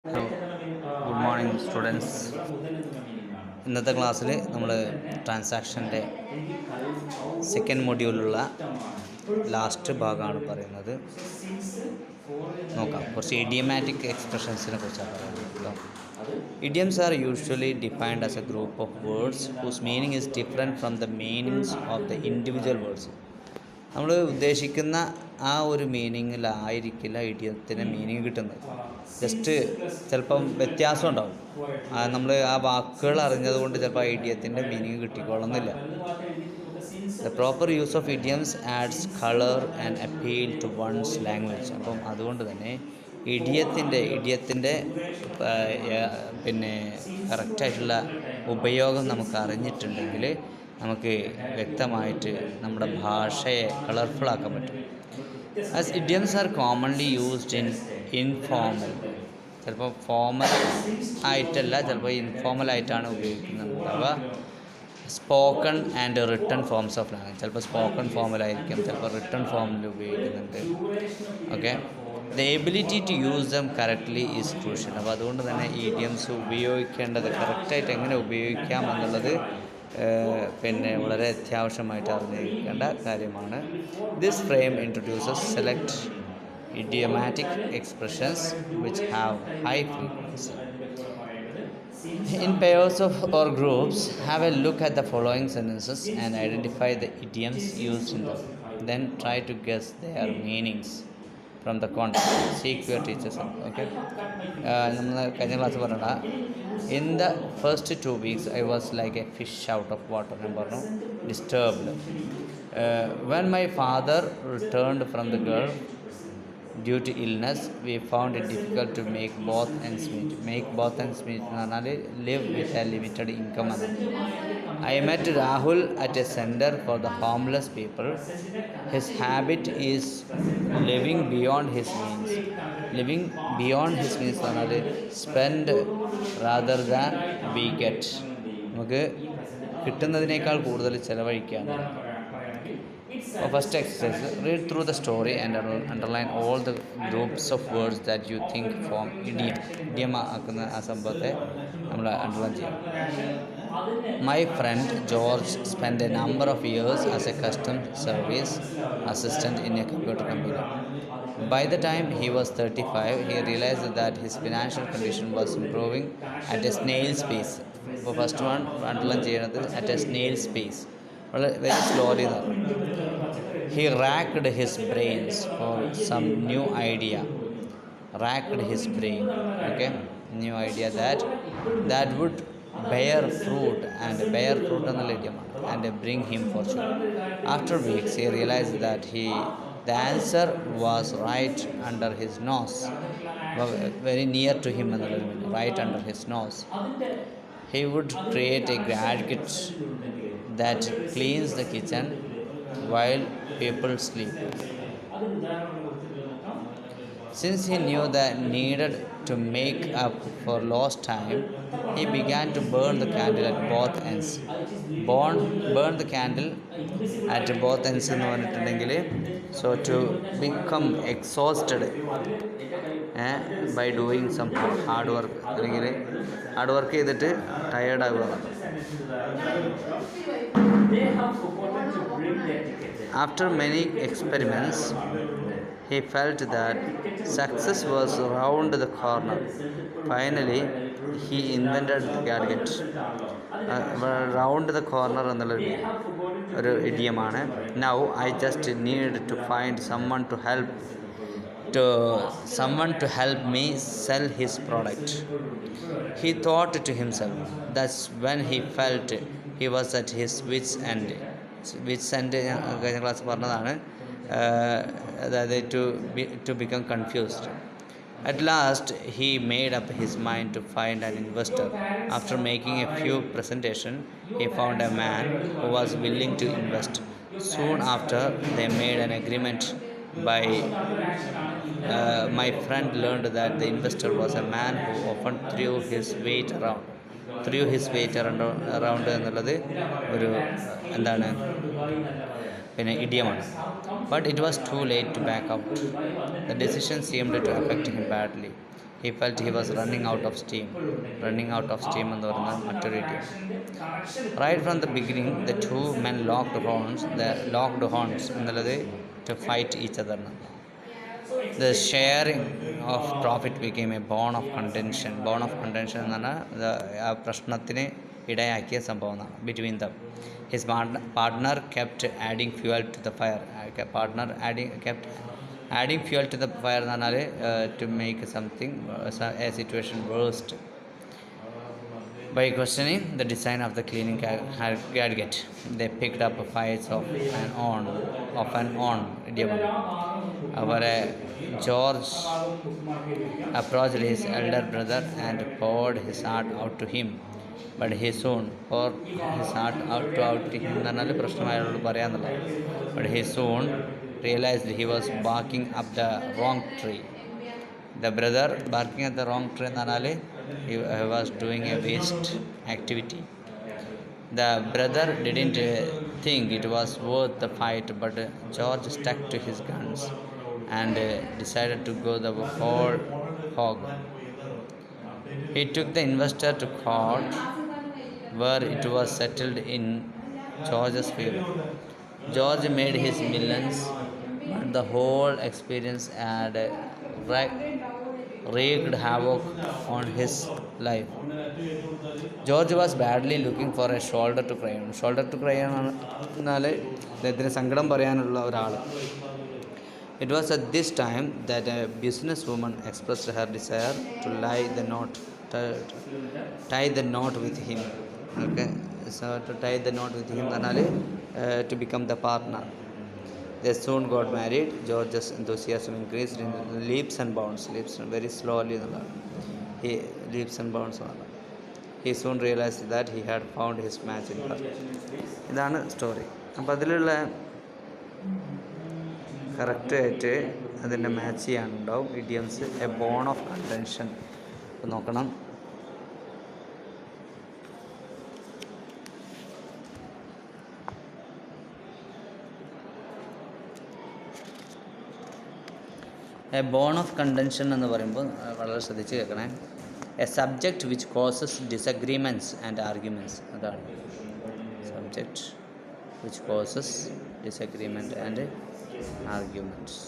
Hello, good morning students. ഇന്നത്തെ ക്ലാസ്സിൽ നമ്മൾ ട്രാൻസാക്ഷൻ്റെ സെക്കൻഡ് മൊഡ്യൂളിലുള്ള ലാസ്റ്റ് ഭാഗമാണ് പറയുന്നത്. നോക്കാം, കുറച്ച് ഇഡിയമാറ്റിക് എക്സ്പ്രഷൻസിനെ കുറിച്ചാണ് പറയുന്നത്. Idioms are usually defined as a group of words whose meaning is different from the meanings of the individual words. നമ്മൾ ഉദ്ദേശിക്കുന്ന ആ ഒരു മീനിങ്ങിലായിരിക്കില്ല ഇഡിയത്തിൻ്റെ മീനിങ് കിട്ടുന്നത്. ജസ്റ്റ് ചിലപ്പം വ്യത്യാസം ഉണ്ടാവും. നമ്മൾ ആ വാക്കുകൾ അറിഞ്ഞതുകൊണ്ട് ചിലപ്പോൾ ആ ഇഡിയത്തിൻ്റെ മീനിങ് കിട്ടിക്കൊള്ളുന്നില്ല. The proper use of idioms adds colour and appeal to one's language. അപ്പം അതുകൊണ്ട് തന്നെ ഇഡിയത്തിൻ്റെ പിന്നെ കറക്റ്റായിട്ടുള്ള ഉപയോഗം നമുക്ക് അറിഞ്ഞിട്ടുണ്ടെങ്കിൽ നമുക്ക് വ്യക്തമായിട്ട് നമ്മുടെ ഭാഷയെ കളർഫുള്ളാക്കാൻ പറ്റും. As idioms are commonly used in informal, ചിലപ്പോൾ ഫോമൽ ആയിട്ടല്ല, ചിലപ്പോൾ ഇൻഫോർമലായിട്ടാണ് ഉപയോഗിക്കുന്നുണ്ടാവുക. Spoken and written forms of language, ചിലപ്പോൾ സ്പോക്കൺ ഫോമിലായിരിക്കും, ചിലപ്പോൾ റിട്ടൺ ഫോമിൽ ഉപയോഗിക്കുന്നുണ്ട്. Okay, the ability to use them correctly is crucial. അപ്പോൾ അതുകൊണ്ട് തന്നെ ഇഡിയംസ് ഉപയോഗിക്കേണ്ടത് കറക്റ്റായിട്ട് എങ്ങനെ ഉപയോഗിക്കാം എന്നുള്ളത് വളരെ അത്യാവശ്യമായിട്ട് അറിഞ്ഞിരിക്കേണ്ട കാര്യമാണ്. This frame introduces select idiomatic expressions which have high frequency. In pairs or groups, have a look at the following sentences and identify the idioms used in them. Then try to guess their meanings from the context. Seek your teachers. Okay. നമ്മൾ കഴിഞ്ഞ class പറഞ്ഞ in the first 2 weeks I was like a fish out of water. ഞാൻ പറഞ്ഞു disturbed. When my father returned from the Gulf due to illness, we found it difficult to make both ends meet. Make both ends meet എന്ന് പറഞ്ഞാൽ live with a limited income. I met Rahul at a center for the homeless people. His habit is living beyond his means. Living beyond his means എന്ന് പറഞ്ഞാൽ spend rather than we get. നമുക്ക് കിട്ടുന്നതിനേക്കാൾ കൂടുതൽ ചിലവഴിക്കുകയാണ്. First exercise, read through the story and underline all the groups of words that you think form idiom. Idiom ആക്കുന്ന ആ സംഭവത്തെ നമ്മൾ underline ചെയ്യാം. My friend George spent a number of years as a customer service assistant in a computer company. By the time he was 35, he realized that his financial condition was improving at a snail's pace. അപ്പോൾ first one underline ചെയ്യുന്നത് at a snail's pace, very slowly. He racked his brains for some new idea. Racked his brain, okay, new idea that would bear fruit and bring him fortune. After weeks, he realized that the answer was right under his nose, very near to him, right under his nose. He would create a gadget that cleans the kitchen while people sleep. Since he knew that needed to make up for lost time, he began to burn the candle at both ends. Burn the candle at both ends എന്ന് പറഞ്ഞിട്ടുണ്ടെങ്കിൽ so to become exhausted by doing some hard work, അല്ലെങ്കിൽ hard work ചെയ്തിട്ട് tired ആകുക. After many experiments, he felt that success was round the corner. Finally, he invented the gadget. Round the corner എന്നുള്ളൊരു ഇഡിയമാണ്. Now I just need to find someone to help me sell his product, he thought to himself. That's when he felt he was at his wits end. കഴിഞ്ഞ class പറഞ്ഞതാണ്, അതായത് to become confused. At last he made up his mind to find an investor. After making a few presentations, he found a man who was willing to invest. Soon after, they made an agreement. My friend learned that the investor was a man who often threw his weight around എന്നുള്ളത് ഒരു എന്താണ് പിന്നെ ഇഡിയമാണ്. But it was too late to back out. The decision seemed to affect him badly. He felt he was running out of steam. Running out of steam എന്ന് പറയുന്ന മറ്റൊരു idiom. Right from the beginning, the two men locked horns. The locked horns എന്നുള്ളത് to fight each other. The sharing of profit became a bone of contention. Bone of contention എന്ന് പറഞ്ഞാൽ ആ പ്രശ്നത്തിന് ഇടയാക്കിയ സംഭവമാണ് between them. His partner kept adding fuel to the fire. Kept adding fuel to the fire എന്ന് പറഞ്ഞാൽ to make something a situation worse by questioning the design of the cleaning gadget. They picked up fights of an on idiom. Our George approached his elder brother and poured his heart out to him. But he soon poured his heart out to him എന്നല്ല പ്രശ്നം അയാളോട് പറയാന്നുള്ളത്. But he soon realized he was barking up the wrong tree. The brother barking at the wrong tree എന്ന് പറഞ്ഞാൽ he was doing a waste activity. The brother didn't think it was worth the fight, but George stuck to his guns and decided to go the whole hog. He took the investor to court, where it was settled in George's favor. George made his millions, but the whole experience had wreaked havoc on his life. George was badly looking for a shoulder to cry on. Shoulder to cry on എന്നാൽ അദ്ദേഹത്തിന് സങ്കടം പറയാനുള്ള ഒരാൾ. It was at this time that a businesswoman expressed her desire to tie the knot with him. Okay, so to tie the knot with him എന്ന് പറഞ്ഞാൽ to become the partner. They soon got married. George's enthusiasm increased in leaps and bounds. Leaps very slowly. He leaps and bounds. He soon realized that he had found his match in her. ഇതാണ് story. അപ്പോൾ അതിലുള്ള കറക്റ്റായിട്ട് അതിൻ്റെ match ചെയ്യാനുണ്ടാവും idioms. A bone of contention നോക്കണം. A bone of contention എന്ന് പറയുമ്പോൾ വളരെ ശ്രദ്ധിച്ച് കേൾക്കണേ. A subject which causes disagreements and arguments. അതാണ് subject which causes disagreement and arguments.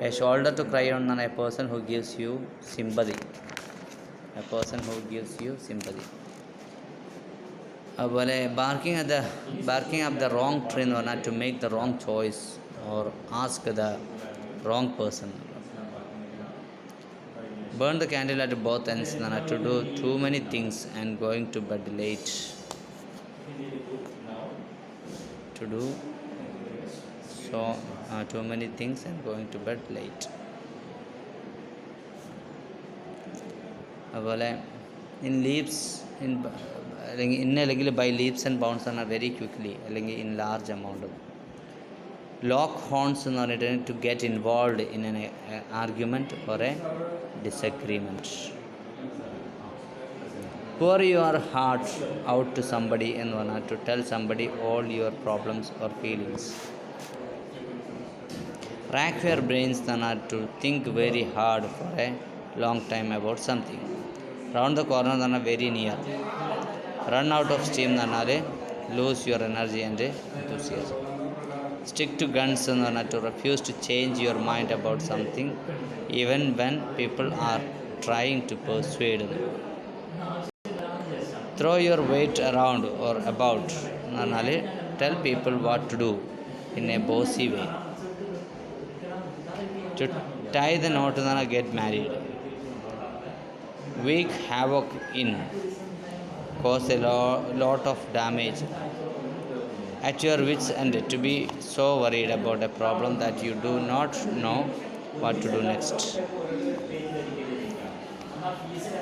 A shoulder to cry on എന്നാണ് a person who gives you sympathy. A person who gives you sympathy. അതുപോലെ barking up the wrong tree എന്ന് പറഞ്ഞാൽ to make the wrong choice or ask the wrong person. Burn the candle at both ends to do too many things and going to bed late. To do too many things and going to bed late. അതുപോലെ അല്ലെങ്കിൽ by leaps and bounds ആണ് very quickly അല്ലെങ്കിൽ in large amount. Lock horns എന്ന് പറഞ്ഞിട്ട് to get involve in an argument or a disagreement. pour your heart out to somebody എന്ന് പറഞ്ഞാൽ to tell somebody all your problems or feelings. Rack your brains എന്ന് പറഞ്ഞാൽ to think very hard for a long time about something. Round the corner എന്ന് പറഞ്ഞാൽ very near. Run out of steam എന്ന് പറഞ്ഞാൽ lose your energy and enthusiasm. Stick to guns എന്ന് പറഞ്ഞാൽ to refuse to change your mind about something even when people are trying to persuade you. Throw your weight around or about എന്ന് പറഞ്ഞാൽ tell people what to do in a bossy way. To tie the knot എന്ന് പറഞ്ഞാൽ get married. Wreak havoc in cause a lot of damage. At your wits' end to be so worried about a problem that you do not know what to do next.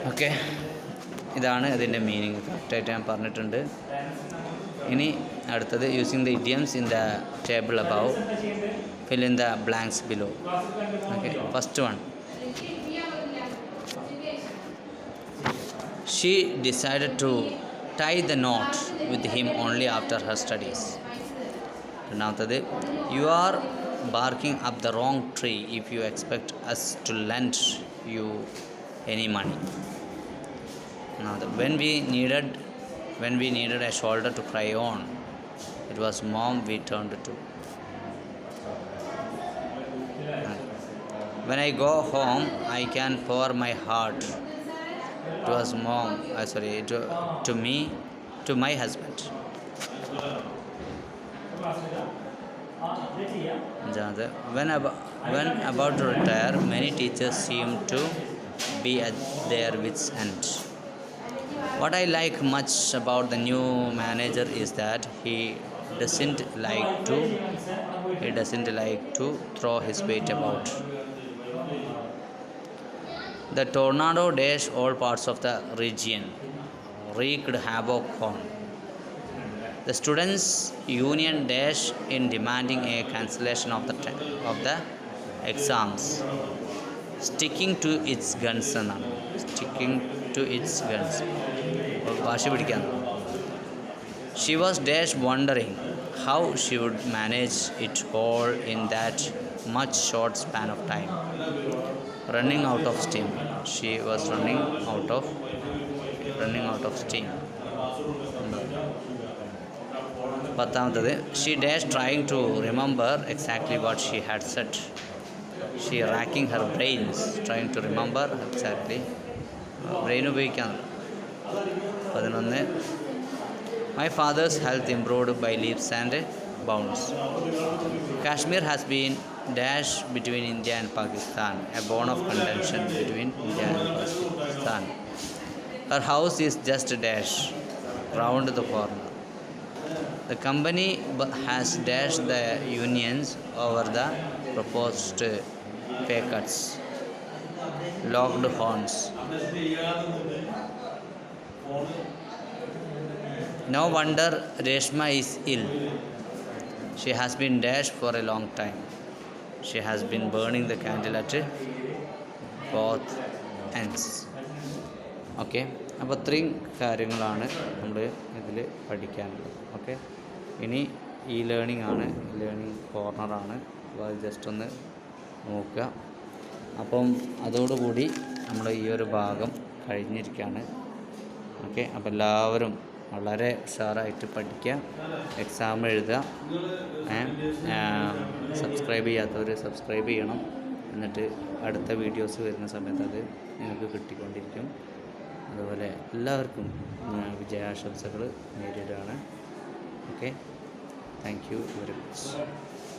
Okay, ഇതാണ് ഇതിൻ്റെ meaning. കറക്റ്റായിട്ട് ഞാൻ പറഞ്ഞിട്ടുണ്ട്. ഇനി അടുത്തത് using the idioms in the table above, fill in the blanks below. Okay, first one. She decided to tie the knot with him only after her studies. രണ്ടാമത്തത്, you are barking up the wrong tree if you expect us to lend you any money. Now, when we needed a shoulder to cry on, it was mom we turned to. When I go home, I can pour my heart to us mom. To me, to my husband. When about to retire, many teachers seem to be at their wits' end. What I like much about the new manager is that he doesn't like to throw his weight about. The tornado dashed all parts of the region, wreaked havoc on. The students' union dashed in demanding a cancellation of the exams, sticking to its guns. വാശി പിടിക്കാൻ. She was dash wondering how she would manage it all in that much short span of time. Running out of steam. She was running out of steam. പത്താമത്തത്, she dashed trying to remember exactly what she had said. She racking her brains trying to remember exactly. Brain ഉപയോഗിക്കാൻ. 11, my father's health improved by leaps and bounds. Kashmir has been dash between India and Pakistan, a bone of contention between India and Pakistan. Her house is just a dash round the corner. The company has dashed the unions over the proposed pay cuts, locked horns. No wonder Reshma is ill. She has been dashed for a long time. She has been burning the candle at both ends. Okay, അപ്പോൾ ഇത്രയും കാര്യങ്ങളാണ് നമ്മൾ ഇതിൽ പഠിക്കാനുള്ളത്. Okay, ഇനി learning ആണ്, learning കോർണറാണ്. അപ്പോൾ അത് ജസ്റ്റ് ഒന്ന് നോക്കുക. അപ്പം അതോടുകൂടി നമ്മൾ ഈ ഒരു ഭാഗം കഴിഞ്ഞിരിക്കുകയാണ്. ഓക്കെ, അപ്പോൾ എല്ലാവരും വളരെ ഉഷാറായിട്ട് പഠിക്കുക, എക്സാം എഴുതുക. സബ്സ്ക്രൈബ് ചെയ്യാത്തവർ സബ്സ്ക്രൈബ് ചെയ്യണം. എന്നിട്ട് അടുത്ത വീഡിയോസ് വരുന്ന സമയത്ത് അത് നിങ്ങൾക്ക് കിട്ടിക്കൊണ്ടിരിക്കും. അതുപോലെ എല്ലാവർക്കും വിജയാശംസകൾ നേരിടുകയാണ്. Okay, thank you very much.